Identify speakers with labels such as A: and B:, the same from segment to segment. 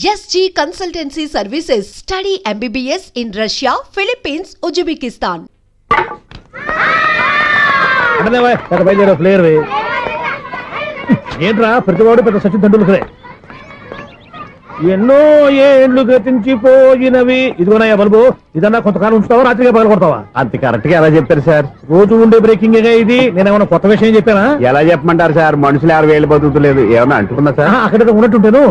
A: SG Consultancy Services. Study MBBS in Russia, Philippines, Uzbekistan.
B: Player ఏంట్రా ప్రతివాడు పెద్ద సచిన్ తెండూల్కరే. ఎన్నో ఏళ్లు గతించిపోయినవి. ఇదిగోనయ్యా బల్బు, ఇదన్నా కొంతకాలం ఉంచుతావా, రాత్రిగా పగల కొడతావా?
C: అంత కరెక్ట్ గా ఎలా చెప్పారు సార్?
B: రోజు ఉండే బ్రేకింగ్ ఇది. నేనేమన్నా కొత్త విషయం చెప్పానా?
C: ఎలా చెప్పమంటారు సార్? మనుషులు 60 ఏళ్ళు బతుకుతలేదు, ఏమన్నా అంటున్నా సార్?
B: అక్కడ ఉన్నట్టుంటాను.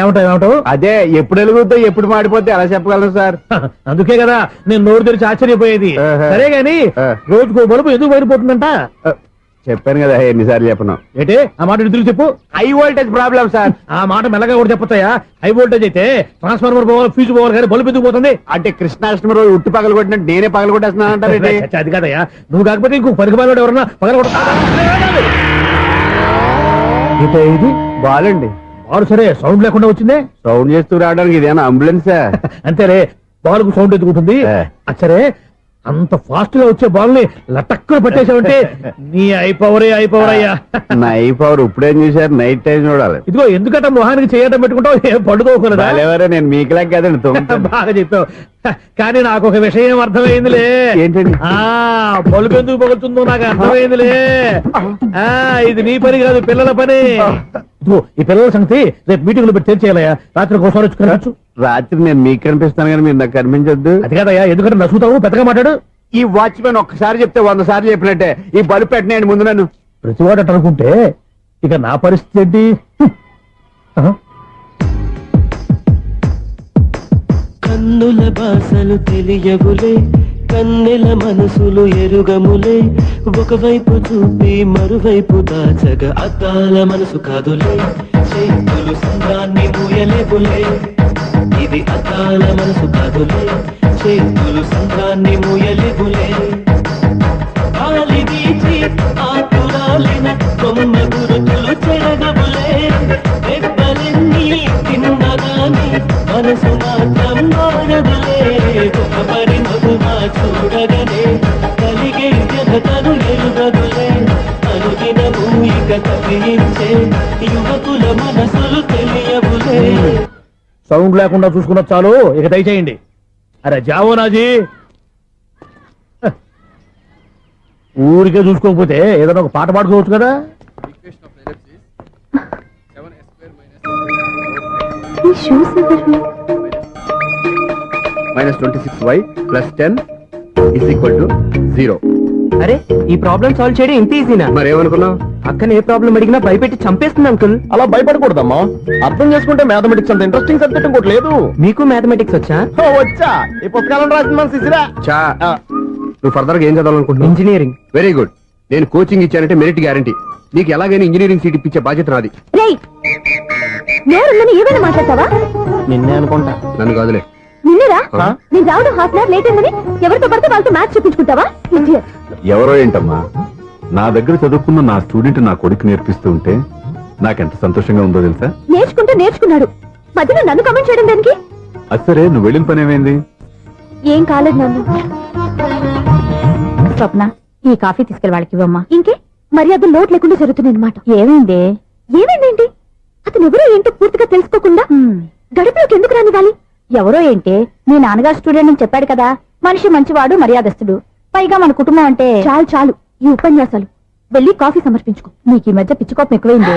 B: ఏమంటావు?
C: అదే ఎప్పుడు వెలుగుతో ఎప్పుడు మాడిపోతే ఎలా చెప్పగలరు సార్?
B: అందుకే కదా నేను నోరు తెరిచి ఆశ్చర్యపోయేది. సరే గాని రోజుకో బల్బు ఎందుకు బయటపోతుందంట?
C: చెప్పాను కదా, ఎన్నిసార్లు చెప్పను.
B: ఏంటి ఆ మాట ఎదురు చెప్పు.
C: High voltage problem sir.
B: ఆ మాట మెల్లగా కూడా చెప్పొచ్చాయా? హై వోల్టేజ్ అయితే ట్రాన్స్ఫార్మర్ పోవాలి, ఫ్యూజ్ పోవాలి, కానీ బల్బు ఎందుకు పోతుంది?
C: అంటే కృష్ణాష్టమి రోజు ఉట్టి పగలు కొట్టినట్టు నేనే పగలు కొట్టేస్తున్నాను అంటారు.
B: అది కాదయ్యా, నువ్వు కాకపోతే ఇంకో పనికి బాగా ఎవరన్నా పగల కొడతా. ఇది
C: బాలండి.
B: బాలు సరే, సౌండ్ లేకుండా వచ్చిందే.
C: సౌండ్ చేస్తూ రావడానికి ఇదేనా అంబులెన్సా?
B: అంతేలే, బాలుకు సౌండ్ ఎదుగుతుంది. సరే, అంత ఫాస్ట్ గా వచ్చే బాల్ ని లటక్కులు పట్టేసావంటే నీ అయిపోవరే అయ్యా.
C: నా అయిపోవరు ఇప్పుడేం చూసారు? నైట్ టైం చూడాలి.
B: ఇదిగో ఎందుకంటే మొహానికి చేయడం పెట్టుకుంటావు, ఏం పడుకోకూడదా?
C: నేను మీకులాగా కదండి.
B: బాగా చెప్పావు. కానీ నాకు ఒక విషయం అర్థమైందిలే.
C: ఏంటండి?
B: బల్బు ఎందుకు పగులుతుందో నాకు అర్థమైందిలే. ఇది నీ పని కాదు, పిల్లల పని. ఈ పిల్లల సంగతి రేపు మీటింగ్ లో పెట్టి తెలిసేయాలయ్యా. రాత్రి ఒకసారి వచ్చి కనవచ్చు.
C: రాత్రి నేను మీకు కనిపిస్తాను కానీ మీరు నాకు కనిపించొద్దు.
B: అది కాదయ్యా, ఎందుకంటే నసుగుతావు, పెద్దగా మాట్లాడు.
C: ఈ వాచ్మెన్ ఒక్కసారి చెప్తే 100 సార్లు చెప్పినట్టే. ఈ బల్బు పెట్టినాయండి ముందు నన్ను.
B: ప్రతివాడు అట్ట అనుకుంటే ఇక నా పరిస్థితి ఏంటి?
D: కన్నుల భాషలు తెలియవులే, కన్నెల మనసులు ఎరుగములే. ఒకవైపు చూపి మరువైపు దాచగ అద్దాల మనసు కాదులే. చేతులు సంద్రాన్ని మూయలేవులే, ఇది అద్దాల మనసు కాదులే. చేతులు సంద్రాన్ని మూయలేవులే. గాలి వీచి ఆకురాలిన కొమ్మ గురుతులు చెరగవులే. దెబ్బలెన్ని తిన్నగాని మనసు మాత్రం మారదులే. ఒక పరిమగుమా చూడగనే కలిగే జగతను ఎరుగదులే. అనుదినము ఇక కవించే యువకుల మనసులు తెలియవులే.
B: సౌండ్ లేకుండా చూసుకున్న చాలు, ఇక దయచేయండి. అరే జావో నాజీ, ఊరికే చూసుకోకపోతే ఏదైనా ఒక పాట పాడుకోవచ్చు కదా.
C: -26y + 10 = 0.
E: అరే, ఈ ప్రాబ్లం సాల్వ్ చేయడం ఇంత ఈజీనా?
C: మరేమనుకున్నావు?
E: అక్కని ఏ ప్రాబ్లం అడిగినా భయపెట్టి చంపేస్తుంది అంకుల్.
B: అలా భయపడకూడదమ్మా. అర్థం చేసుకుంటే మ్యాథమెటిక్స్ అంత ఇంట్రెస్టింగ్ సబ్జెక్ట్ ఇంకోటి లేదు.
E: మీకు మ్యాథమెటిక్స్ వచ్చా?
B: వచ్చా, ఈ పుస్తకాలను రాసిన మన శిశిరా.
C: నువ్వు ఫర్దర్ గా ఏం చదవాలనుకుంటున్నావు?
E: ఇంజనీరింగ్.
C: Very good. నేను కోచింగ్ ఇచ్చానంటే మెరిట్ గ్యారంటీ. నీకు ఎలాగైనా ఇంజనీరింగ్ సీట్ ఇప్పించే బాధ్యత నాది.
F: ఏమైనా మాట్లాడతావా?
E: నిన్నే అనుకుంటా.
C: నన్ను కాదులే.
F: నిన్నరా నేను రావడం హాఫ్ అన్ అవర్ లేట్ అయిందని ఎవరితో పడితే వాళ్ళతో మ్యాచ్ చూపించుకుంటావా?
G: ఎవరో ఏంటమ్మా, నా దగ్గర చదువుకున్న నా స్టూడెంట్ నా కొడుకు నేర్పిస్తూ ఉంటే నాకెంత సంతోషంగా ఉందో తెలుసా?
F: నేర్చుకుంటే నేర్చుకున్నాడు, మధ్యలో నన్ను కమెంట్ చేయడం దానికి?
G: అది సరే, నువ్వు వెళ్ళిన పని ఏమైంది?
F: ఏం కాలేదు నన్ను. స్వప్న, ఈ కాఫీ తీసుకెళ్ళి వాళ్ళకి ఇవ్వమ్మా. ఇంకే మర్యాద లోటు లేకుండా జరుగుతుంది అనమాట. ఏమైంది? ఏమైందేంటి? అతను ఎవరో ఏంటో పూర్తిగా తెలుసుకోకుండా గడుపులోకి ఎందుకు రానివ్వాలి? ఎవరో ఏంటి, మీ నాన్నగారు స్టూడెంట్ అని చెప్పాడు కదా. మనిషి మంచివాడు, మర్యాదస్తుడు, పైగా మన కుటుంబం అంటే. చాలు చాలు ఈ ఉపన్యాసాలు, వెళ్ళి కాఫీ సమర్పించుకో. నీకు ఈ మధ్య పిచ్చికోపం ఎక్కువైంది.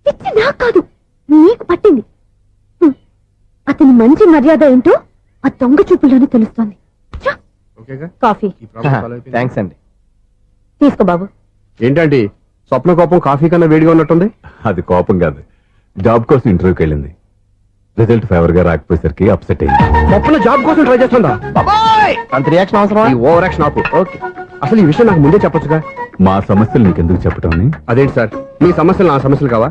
F: పిచ్చి నాకు కాదు, నీకు పట్టింది. అతని మంచి మర్యాద ఏంటో ఆ దొంగ చూపుల్లోనే తెలుస్తోంది. కాఫీ
E: థ్యాంక్స్ అండి.
F: తీసుకో బాబు.
C: ఏంటంటే స్వప్న కోపం కాఫీ కన్నా వేడిగా ఉన్నట్టుంది.
G: అది కోపం కాదు, జాబ్ కోసం ఇంటర్వ్యూకి వెళ్ళింది. రిజల్ట్ ఫేవర్ గా రాకపోయేసరికి అప్సెట్ అయింది.
C: స్వప్న జాబ్ కోసం ట్రై చేస్తుందా?
E: అంత రియాక్షన్ అవసరం?
C: ఈ ఓవర్ యాక్షన్ ఆపు. ఓకే, అసలు ఈ విషయం నాకు ముందే చెప్పొచ్చుగా.
G: మా సమస్యలు నీకెందుకు చెప్పటం?
C: అదేంటి సార్, మీ సమస్యలు నా సమస్యలు కావా?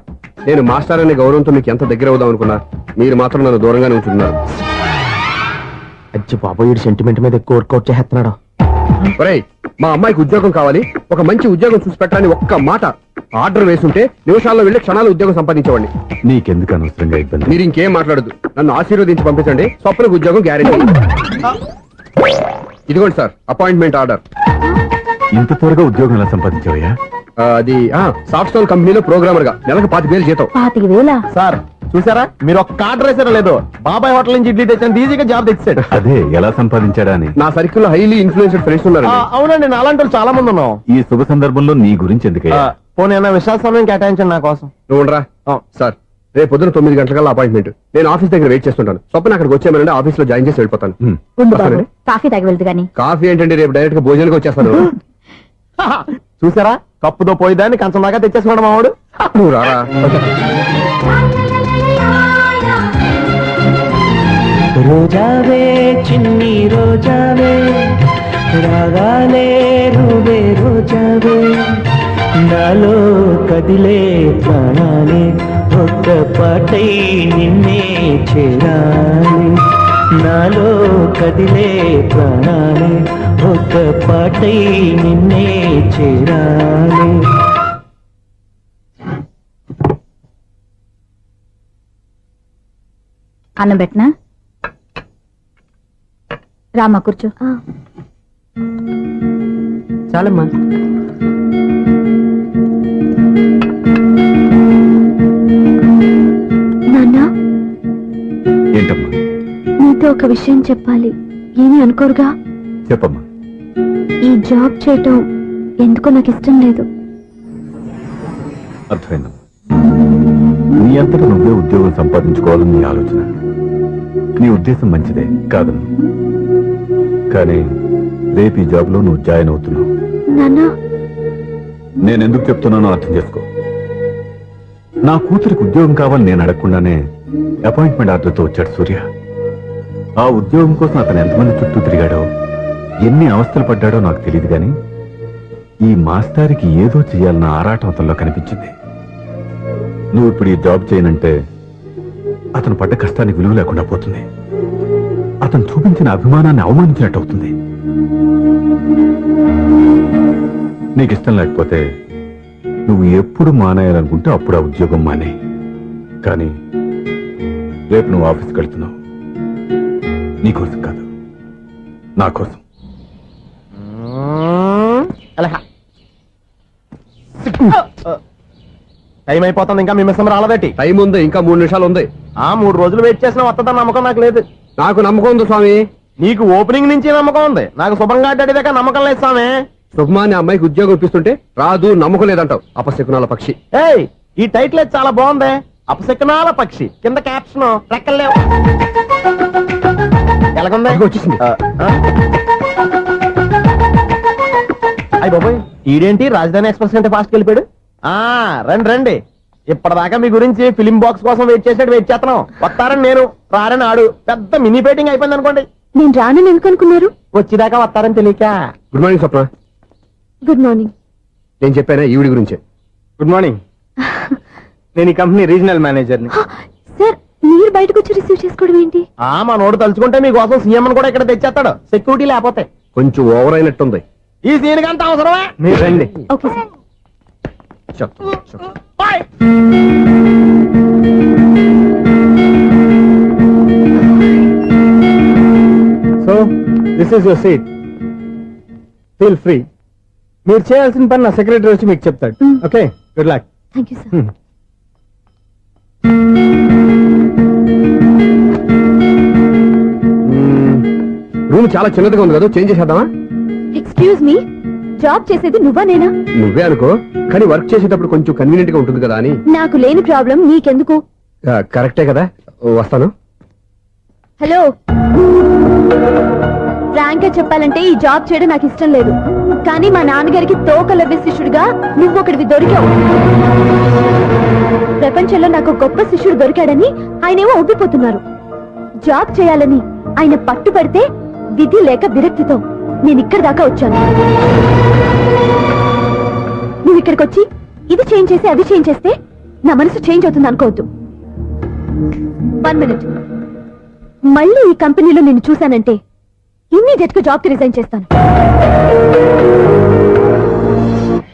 C: నేను మాస్టర్ అనే గౌరవంతో మీకు ఎంత దగ్గర అవుదాం అనుకున్నా, మీరు మాత్రం నన్ను దూరంగానే ఉంచుతున్నారు.
E: అచ్చి బాబు, వీడు సెంటిమెంట్ మీద ఎక్కువ వర్కౌట్ చేస్తున్నాడు.
C: ఒరేయ్, మా అమ్మాయికి ఉద్యోగం కావాలి, ఒక మంచి ఉద్యోగం చూసి పెట్టాలని ఒక్క మాట ఆర్డర్ వేసుంటే నిమిషాల్లో వెళ్ళి క్షణాలు ఉద్యోగం సంపాదించేవాడిని.
G: నీకెందుకు అనవసరంగా ఇబ్బంది?
C: మీరు ఇంకేం మాట్లాడదు, నన్ను ఆశీర్వదించి పంపించండి. స్వప్నకు ఉద్యోగం గ్యారెంటీ. ఇదిగోండి సార్, అపాయింట్మెంట్ ఆర్డర్.
G: ఇంత త్వరగా ఉద్యోగం ఎలా సంపాదించావయ్యా?
C: అది సాఫ్ట్వేర్ కంపెనీలో ప్రోగ్రామర్ గా నెలకు 25,000 జీతం.
F: 25,000?
B: సార్,
E: చూసారా మీరు ఒక్క ఆర్డర్ వేసారా లేదు బాబాయ్ హోటల్ నుంచి ఇడ్లీ తెచ్చిన ఈజీగా జాబ్ తెచ్చాడు.
G: అదే ఎలా సంపాదించాడా అని.
C: నా సర్కిల్ లో హైలీ ఇన్ఫ్లుయెన్స్డ్ ఫ్రెండ్స్ ఉన్నారు.
E: అవునండి నా అలాంటి వాళ్ళు చాలా మంది ఉన్నాం.
G: ఈ శుభ సందర్భంలో నీ గురించి ఎందుకయ్యా?
E: పోనీ అన్న విశాల సమయం కేటాయించండి నా కోసం.
C: నువ్వు ఉండరా. సార్ రేపు పొద్దున 9 గంటలకల్లా అపాయింట్మెంట్. నేను ఆఫీస్ దగ్గర వెయిట్ చేస్తుంటాను. స్వప్న అక్కడికి వచ్చేయమనండి, ఆఫీస్ లో జాయిన్ చేసి వెళ్ళిపోతాను.
F: ఉండు బాబు, కాఫీ తాగి వెళ్దు గాని.
C: కాఫీ ఏంటండి, రేపు డైరెక్ట్ గా భోజనానికి వచ్చేస్తాను.
E: చూసారా కప్పుతో పోయిదాన్ని కంచం దాకా తెచ్చేసుకోవడం మావాడు.
C: నువ్వు రారా.
D: రోజావే చిన్ని రోజావే రాగాలే రూవే రోజావే నాలో కదిలే ప్రాణాలే ఒక్క పాటై నిన్నే చేరాలి. నాలో కదిలే ప్రాణాలే ఒక్క పాటై నిన్నే చేరాలి.
F: అన్నం పెట్టనా? రామా కూర్చో.
E: చాలమ్మా.
F: నాన్న,
G: ఏంటమ్మా?
F: నీతో ఒక విషయం చెప్పాలి. ఏమీ అనుకోరుగా?
G: చెప్పమ్మా.
F: ఈ జాబ్ చేయటం ఎందుకో నాకు ఇష్టం లేదు.
G: అర్థమైందమ్మా. నీ అంతటా నువ్వే ఉద్యోగం సంపాదించుకోవాలని నీ ఆలోచన. నీ ఉద్దేశం మంచిదే కాదమ్మా. కానీ రేపు ఈ జాబ్ లో నువ్వు జాయిన్ అవుతున్నావు.
F: నాన్న,
G: నేనెందుకు చెప్తున్నానో అర్థం చేసుకో. నా కూతురికి ఉద్యోగం కావాలని నేను అడగకుండానే అపాయింట్మెంట్ ఆర్డర్తో వచ్చాడు సూర్య. ఆ ఉద్యోగం కోసం అతను ఎంతమంది చుట్టూ తిరిగాడో, ఎన్ని అవస్థలు పడ్డాడో నాకు తెలియదు, కానీ ఈ మాస్టారికి ఏదో చెయ్యాలన్న ఆరాటం అతనిలో కనిపించింది. నువ్వు ఇప్పుడు ఈ జాబ్ చేయనంటే అతను పడ్డ కష్టానికి విలువ లేకుండా పోతుంది. అతను చూపించిన అభిమానాన్ని అవమానించినట్టు అవుతుంది. నీకు ఇష్టం లేకపోతే నువ్వు ఎప్పుడు మానేయాలనుకుంటే అప్పుడు ఆ ఉద్యోగం మానే. కానీ రేపు నువ్వు ఆఫీస్కి వెళ్తున్నావు, నీ కోసం కాదు, నా కోసం.
E: టైం అయిపోతుంది, ఇంకా మీ మిస్సం రాలేదటి.
C: టైం ఉంది, ఇంకా 3 నిమిషాలు ఉంది.
E: 3 రోజులు వెయిట్ చేసిన వస్తుందని నమ్మకం నాకు లేదు.
C: నాకు నమ్మకం ఉంది స్వామి.
E: నీకు ఓపెనింగ్ నుంచి నమ్మకం ఉంది, నాకు శుభంగా అడ్డాక నమ్మకం లేదు స్వామి.
C: శుభమాని అమ్మాయికి ఉద్యోగం ఇప్పిస్తుంటే రాదు, నమ్మకం లేదంటావు. అపశకునాల పక్షి.
E: ఏయ్, ఈ టైటిల్ అయితే చాలా బాగుంది. అపశకునాల పక్షి కింద క్యాప్షన్ రెక్కలేవు. ఎలాగుంది?
C: వచ్చేసింది.
E: అయ్యి బాబోయ్, ఈడేంటి రాజధాని ఎక్స్ప్రెస్ కంటే ఫాస్ట్ వెళ్ళిపోయాడు. రండి రండి. ఇప్పటిదాకా మీ గురించి ఫిలిం బాక్స్ కోసం వెయిట్ చేస్తున్నాం. వస్తారని నేను, రారని ఆడు. పెద్ద మినీ పేటింగ్ అయిపోయింది అనుకోండి.
F: నేను రానని ఎందుకు అనుకున్నారు?
E: వచ్చేదాకా వస్తారని తెలియక.
C: Good morning Swapna.
F: Good morning.
C: నేను చెప్పానా ఈవిడి గురించే.
E: Good morning. నేను ఈ కంపెనీ రీజనల్ మేనేజర్ని.
F: సార్, మీరు బయటకు వచ్చి రిసీవ్ చేసుకోవడం ఏంటి?
E: మా నోడు తలుచుకుంటే మీకోసం సీఎం అని కూడా ఇక్కడ తెచ్చేస్తాడు, సెక్యూరిటీ లేకపోతే.
C: కొంచెం ఓవర్ అయినట్టుంది.
E: ఈ సీన్ కంత అవసరమా? మీరు రండి.
F: Okay sir.
E: So this is your seat, feel free. మీరు చేయాల్సిన పని నా సెక్రటరీ వచ్చి మీకు చెప్తాడు. Okay, good luck.
F: Thank you sir.
C: Room చాలా చిన్నదిగా ఉంది కదా, చేంజ్ చేసేద్దామా?
F: ఎక్స్క్యూజ్ మీ, జాబ్ చేసేది నువ్వా నేనా?
C: నువ్వే అనుకో, కానీ వర్క్ చేసేటప్పుడు కొంచెం కన్వీనియంట్ గా ఉంటుంది కదా అని.
F: నాకు లేని ప్రాబ్లం నీకెందుకు?
C: కరెక్టే కదా, వస్తాను.
F: హలో, ఫ్రాంక్ గా చెప్పాలంటే ఈ జాబ్ చేయడం నాకు ఇష్టం లేదు. కానీ మా నాన్నగారికి తోకలవ్వే శిష్యుడిగా నువ్వు ఒకటివి దొరికావు. ప్రపంచంలో నాకు గొప్ప శిష్యుడు దొరికాడని ఆయనేమో ఒప్పిపోతున్నారు. జాబ్ చేయాలని ఆయన పట్టుపడితే విధి లేక విరక్తితో నేను ఇక్కడి దాకా వచ్చాను. నువ్వు ఇక్కడికి వచ్చి ఇది చేంజ్ చేసి అది చేంజ్ చేస్తే నా మనసు చేంజ్ అవుతుంది అనుకోవద్దు. 1 మినిట్. మళ్ళీ ఈ కంపెనీలో నేను చూశానంటే ఇమ్మీడియట్ గా జాబ్ కి రిజైన్ చేస్తాను.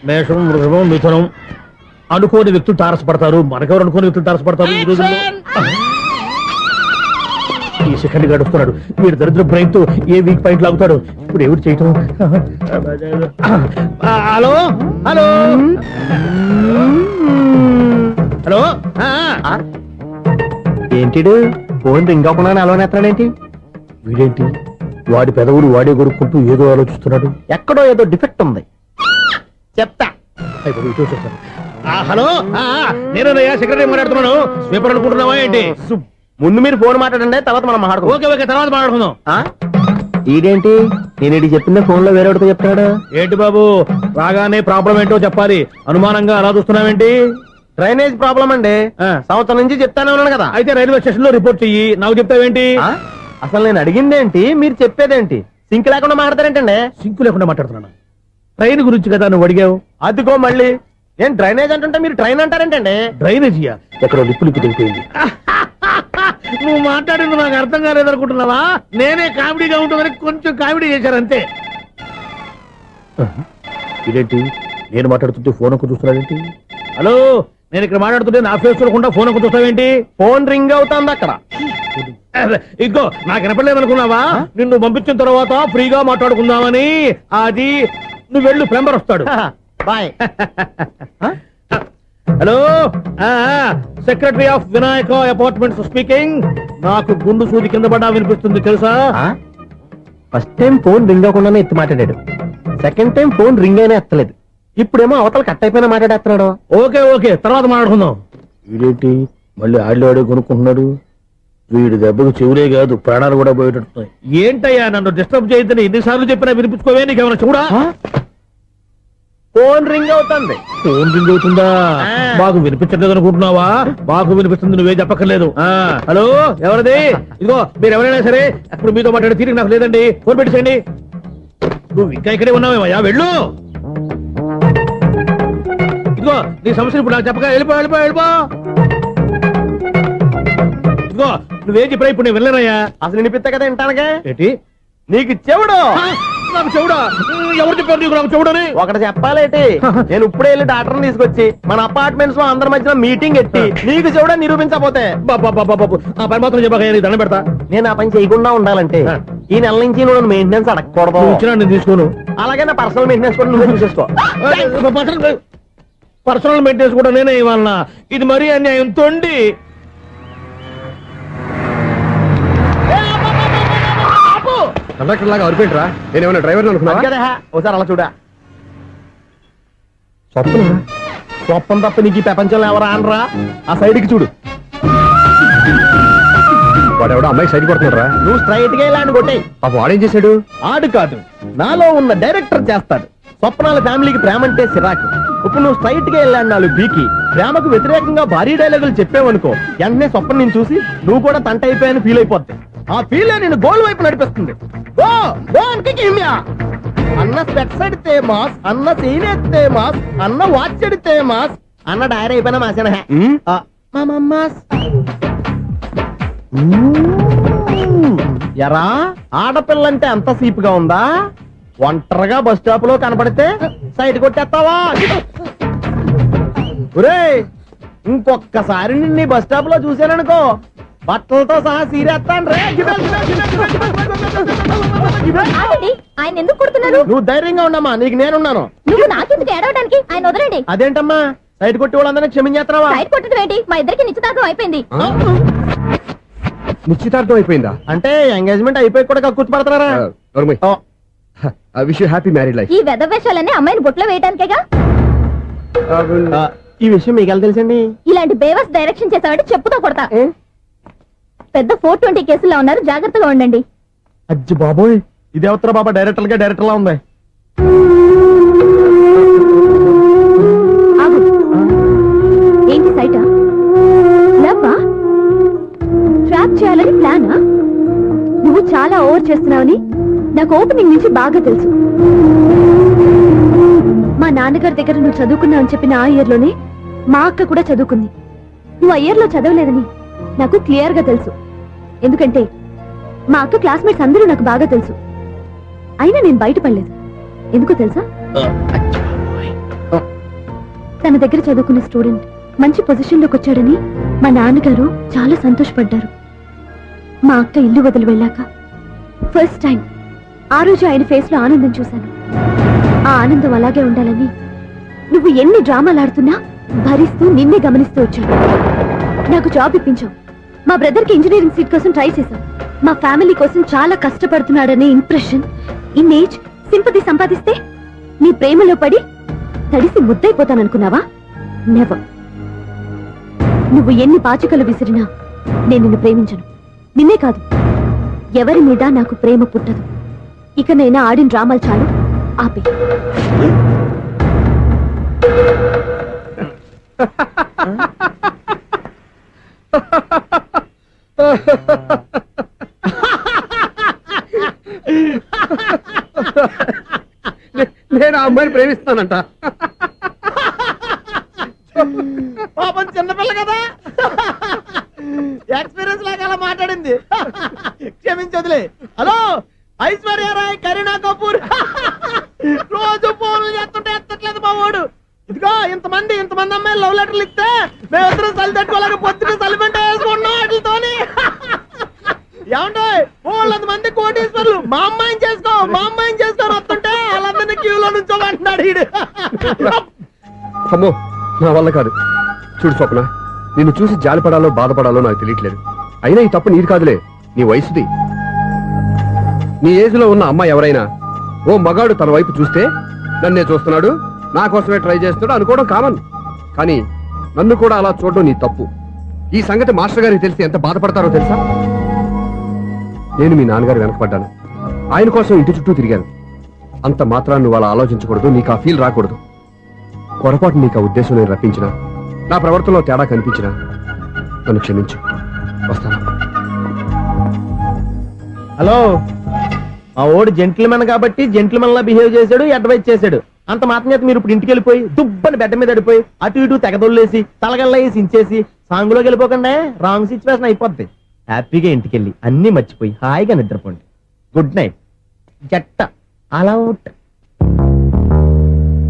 B: మేషం, వృషభం, మిథునం అనుకోని వ్యక్తులు తారసపడతారు. మనకెవరు అనుకోని వ్యక్తులు తారసపడతారు ఈ రోజుల్లో? ఈ సెకండ్ గడుస్తున్నాడు వీడు దరిద్ర బ్రెయిన్ తో ఏ వీక్ పాయింట్ లాగుతాడు. ఇప్పుడు ఎవరు చేయటం? Hello hello hello.
E: ఏంటిడు ఫోన్ రింగ్ అవ్వకుండా అలవనేస్తాడేంటి?
B: వీడేంటి వాడి పెదవులు వాడే కొరుక్కుంటూ ఏదో ఆలోచిస్తున్నాడు.
E: ఎక్కడో ఏదో డిఫెక్ట్ ఉంది, చెప్తా.
B: అయిపోయి ఇటు వచ్చేస్తాను. హలో నేనయ్యా సెక్రటరీ మాట్లాడుతున్నాను. స్వీపర్ అనుకుంటున్నావా ఏంటి?
E: ముందు మీరు ఫోన్ మాట్లాడండి, తర్వాత మనం మాట్లాడుకో.
B: ఓకే ఓకే తర్వాత మాట్లాడుకుందాం.
E: ఈడేంటి నేను చెప్పిందే ఫోన్ లో వేరేవాడితో చెప్తాడు.
B: ఏంటి బాబు రాగానే ప్రాబ్లం ఏంటో చెప్పాలి, అనుమానంగా అలా చూస్తున్నావేంటి?
E: డ్రైనేజ్ ప్రాబ్లం అండి, సంవత్సరం నుంచి చెప్తానే ఉన్నాను కదా.
B: అయితే రైల్వే స్టేషన్ లో రిపోర్ట్ చెయ్యి, నాకు చెప్తావేంటి?
E: అసలు నేను అడిగిందేంటి, మీరు చెప్పేదేంటి? సింక్ లేకుండా మాట్లాడతారేంటండి?
B: సింకు లేకుండా మాట్లాడుతున్నాను. ట్రైన్ గురించి కదా నువ్వు అడిగావు.
E: అదిగో మళ్ళీ నేను డ్రైనేజ్ అంటుంటే మీరు ట్రైన్ అంటారేంటండి?
B: డ్రైనేజీయా? ఎక్కడో లిప్పు తెగిపోయింది. నువ్వు మాట్లాడింది నాకు అర్థం కాలేదనుకుంటున్నావా? నేనే కామెడీగా ఉంటుందని కొంచెం కామెడీ చేశారు అంతే. ఇదేంటి నేను మాట్లాడుతుంటే ఫోన్ ఒక చూస్తున్నాడేంటి? హలో నేను ఇక్కడ మాట్లాడుతుంటే నా ఫేస్ చూడకుండా ఫోన్ ఒక చూస్తావేంటి?
E: ఫోన్ రింగ్ అవుతుంది అక్కడ.
B: ఇంకో నాకు వినపడలేదు అనుకున్నావా? నిన్ను పంపించిన తర్వాత ఫ్రీగా మాట్లాడుకుందామని. అది నువ్వు వెళ్ళు, ప్లంబర్ వస్తాడు.
E: Bye.
B: Hello secretary of Vinayaka apartments speaking. నాకు గుండు సూది కింద పడ్డా వినిపిస్తుంది తెలుసా?
E: ఫస్ట్ టైం ఫోన్ రింగ్ అవ్వకుండానే ఎత్తి మాట్లాడాడు, సెకండ్ టైం ఫోన్ రింగ్ అయినా ఎత్తలేదు, ఇప్పుడేమో అవతల కట్ అయిపోయినా మాట్లాడేస్తున్నాడు.
B: ఓకే ఓకే తర్వాత మాట్లాడుకుందాం. వీడేంటి మళ్ళీ ఆడిలో ఆడే కొనుక్కుంటున్నాడు? వీడి దెబ్బకు చెవులే కాదు ప్రాణాలు కూడా పోయేటట్టున్నాయి. ఏంటయ్యా నన్ను డిస్టర్బ్ చేయొద్దని ఎన్నిసార్లు చెప్పినా వినిపించుకోవే, నీకేమైనా చూడా?
E: ఫోన్ రింగ్ అవుతుంది.
B: ఫోన్ రింగ్ అవుతుందా? మాకు వినిపించట్లేదు అనుకుంటున్నావా? మాకు వినిపిస్తుంది, నువ్వే చెప్పక్కర్లేదు. హలో ఎవరిది? ఇదిగో మీరు ఎవరైనా సరే అప్పుడు మీతో మాట్లాడే తీరిక నాకు లేదండి, ఫోన్ పెట్టేసేయండి. నువ్వు ఇంకా ఇక్కడే ఉన్నావేమయ్యా, వెళ్ళు. ఇదిగో నీ సమస్యలు ఇప్పుడు నాకు చెప్పక వెళ్ళిపో వెళ్ళిపో వెళ్ళిపో. ఇదిగో నువ్వేం చెప్పరా ఇప్పుడు నేను వెళ్ళానయ్యా.
E: అసలు వినిపిస్తా కదా వింటానుగా.
B: ఏంటి
E: నీకు చెవుడు?
B: నాకు చెవుడా? ఎవరు చెప్పారు నీకు నాకు చెవుడని?
E: ఒకటి చెప్పాలేటి, నేను ఇప్పుడే వెళ్ళి డాక్టర్ని తీసుకొచ్చి మన అపార్ట్మెంట్స్ లో అందరి మధ్యన మీటింగ్ ఎట్టి నీకు చెవుడా నిరూపించకపోతే
B: బాబు ఆ పని మాత్రం చెప్పక దండం పెడతా.
E: నేను ఆ పని చేయకుండా ఉండాలంటే ఈ నెల నుంచి నువ్వు మెయింటెనెన్స్ అడగకూడదు.
B: ఇచ్చినా నేను తీసుకోను.
E: అలాగే నా పర్సనల్ మెయింటెనెన్స్ కూడా నువ్వే చూసేసుకో.
B: పర్సనల్ మెయింటెనెన్స్ కూడా నేనే ఇవ్వాలన్నా? ఇది మరీ అన్యాయం తొండి.
C: కండక్టర్ లాగా అరిపోయింట్రా, నేనేమన్నా డ్రైవర్ అనుకున్నా
E: కదా. ఒకసారి అలా చూడా. స్వప్నం తప్ప నీకు ఈ ప్రపంచంలో ఎవరా అనరా? ఆ సైడ్కి చూడు.
C: వాడెవడో అమ్మాయి సైడ్ కొడుతున్నారా?
E: నువ్వు స్ట్రైట్ గా ఇలా కొట్టాయి.
C: వాడేం చేశాడు?
E: ఆడు కాదు, నాలో ఉన్న డైరెక్టర్ చేస్తాడు. స్వప్నాల ఫ్యామిలీకి ప్రేమ అంటే సిరాకు. ఇప్పుడు నువ్వు స్ట్రైట్ గా వెళ్ళాడు నాలుగు బీకి ప్రేమకు వ్యతిరేకంగా భారీ డైలాగులు చెప్పావనుకో, వెంటనే స్వప్నం నేను చూసి నువ్వు కూడా తంట అయిపోయాను ఫీల్ అయిపోద్ది. ఆ ఫీల్ నేను గోల్ వైపు నడిపిస్తుంది. అన్న స్పెట్స్ అడితే మాస్, అన్న సీన్ ఎత్తే మాస్, అన్న వాచ్ అడితే మాస్, అన్న డైర్ అయిపోయినా మాసేనా ఎరా? ఆడపిల్లంటే అంత సీప్ గా ఉందా? ఒంటరిగా బస్ స్టాప్ లో కనపడితే సైడ్ కొట్టేస్తావా? ఒరే ఇంకొక్కసారి నిన్ను బస్ స్టాప్ లో చూసాననుకో, బట్టలతో సహా సీరేస్తాను రే.
F: ఆయన ఎందుకు కొడుతున్నారు?
E: నువ్వు ధైర్యంగా ఉండమ్మా, నీకు నేనున్నాను.
F: నువ్వు నాకెందుకు ఏడవడానికి? ఆయన వదలండి.
E: అదేంటమ్మా సైడ్ కొట్టి వాళ్ళందరినీ క్షమించేస్తున్నావా?
F: సైడ్ కొట్టడం ఏంటి? మా ఇద్దరికి నిశ్చితార్థం అయిపోయింది.
C: నిశ్చితార్థం అయిపోయిందా?
E: అంటే ఎంగేజ్మెంట్ అయిపోయి కూడా కక్కుర్తి పడతారా?
C: Wish you happy married life.
F: ఈ వెధవేషాలన్నీ అమ్మాయిని బొట్లో వేయడానికేగా.
E: ఈ విషయం మీకు ఎలా తెలుసండి?
F: ఇలాంటి బేవస్ డైరెక్షన్ చేసావంటే చెప్పుతో కొడతా. పెద్ద 420 కేసుల్లో ఉన్నారు, జాగ్రత్తగా ఉండండి.
E: అజ్జి బాబోయ్, ఇదేవత్తరా బాబా డైరెక్టర్ లా ఉంది.
F: ఆగు. ఏంటి సైటా? లవ్వా? ట్రాప్ చేయాలని ప్లానా? నువ్వు చాలా ఓవర్ చేస్తున్నావని నాకు ఓపెనింగ్ నుంచి బాగా తెలుసు. మా నాన్నగారి దగ్గర నువ్వు చదువుకున్నావని చెప్పిన ఆ ఇయర్ లోనే మా అక్క కూడా చదువుకుంది. నువ్వు ఆ ఇయర్ లో చదవలేదని నాకు క్లియర్ గా తెలుసు. ఎందుకంటే మా అక్క క్లాస్మేట్స్ అందరూ నాకు బాగా తెలుసు. అయినా నేను బయటపడలేదు. ఎందుకో తెలుసా? తన దగ్గర చదువుకున్న స్టూడెంట్ మంచి పొజిషన్ లోకి వచ్చాడని మా నాన్నగారు చాలా సంతోషపడ్డారు. మా అక్క ఇల్లు వదిలి వెళ్ళాక ఫస్ట్ టైం ఆ రోజు ఆయన ఫేస్ లో ఆనందం చూశాను. ఆ ఆనందం అలాగే ఉండాలని నువ్వు ఎన్ని డ్రామాలు ఆడుతున్నా భరిస్తూ నిన్నే గమనిస్తూ వచ్చాను. నాకు జాబ్ ఇప్పించావు. మా బ్రదర్ కి ఇంజనీరింగ్ సీట్ కోసం ట్రై చేశాం. మా ఫ్యామిలీ కోసం చాలా కష్టపడుతున్నాడనే ఇంప్రెషన్, ఇమేజ్, సింపతి సంపాదిస్తే నీ ప్రేమలో పడి తడిసి ముద్దైపోతాననుకున్నావా? నెవర్. నువ్వు ఎన్ని పాచికలు విసిరినా నేను నిన్ను ప్రేమించను. నిన్నే కాదు, ఎవరి మీద నాకు ప్రేమ పుట్టదు. ఇకనైనా ఆడిన డ్రామాలు చాలు, ఆపే.
C: నేను ఆ అమ్మాయిని ప్రేమిస్తానంట.
E: పాపం చిన్నపిల్ల కదా, ఎక్స్పీరియన్స్ లాగా అలా మాట్లాడింది. క్షమించదులే. హలో, ఐశ్వర్యరాయ్, కరీనా కపూర్ రోజు ఫోన్లు చేస్తుంటే ఎత్తట్లేదు మా వాడు. ఇదిగో ఇంతమంది అమ్మాయిలు లవ్ లెటర్లు ఇస్తే మేమిద్దరం చలి తట్టుకోలేక పొద్దున చలిమంట వేసుకుంటున్నాం వాటితోని. ఏమంటే వాళ్ళంతమంది కోటీశ్వర్లు మా అమ్మాయిని చేసుకో వస్తుంటే వాళ్ళందరినీ క్యూలో నుంచోమంటున్నాడు వీడు.
C: అమ్మో, నా వల్ల కాదు. చూడు స్వప్న, నిన్ను చూసి జాలిపడాలో బాధపడాలో నాకు తెలియట్లేదు. అయినా ఈ తప్పు నీది కాదులే, నీ వయసుది. నీ ఏజ్ లో ఉన్న అమ్మాయి ఎవరైనా ఓ మగాడు తన వైపు చూస్తే నన్నే చూస్తున్నాడు, నా కోసమే ట్రై చేస్తున్నాడు అనుకోవడం కామన్. కానీ నన్ను కూడా అలా చూడడం నీ తప్పు. ఈ సంగతి మాస్టర్ గారికి తెలిసి ఎంత బాధపడతారో తెలుసా? నేను మీ నాన్నగారు వెనకపడ్డాను, ఆయన కోసం ఇంటి చుట్టూ తిరిగాను. అంత మాత్రాన్ని నువ్వు అలా ఆలోచించకూడదు, నీకు ఆ ఫీల్ రాకూడదు. పొరపాటు నీకు ఆ ఉద్దేశం నేను రప్పించిన, నా ప్రవర్తనలో తేడా కనిపించిన నన్ను క్షమించు. వస్తాను.
E: హలో, మా ఓడు జెంటిల్మెన్ కాబట్టి జెంటిల్మెన్ లా బిహేవ్ చేశాడు, అడ్వైజ్ చేశాడు. అంత మాత్రం చేత మీరు ఇప్పుడు ఇంటికి వెళ్ళిపోయి దుబ్బని బెడ్ మీద పడిపోయి అటు ఇటు తెగదొల్లేసి తలగల్లా వేసి ఇంచేసి సాంగులోకి వెళ్ళిపోకుండా రాంగ్ సిచ్యువేషన్ అయిపోద్ది. హ్యాపీగా ఇంటికి వెళ్ళి అన్ని మర్చిపోయి హాయిగా నిద్రపోండి. Good night. జట్ట అలా అవుట్.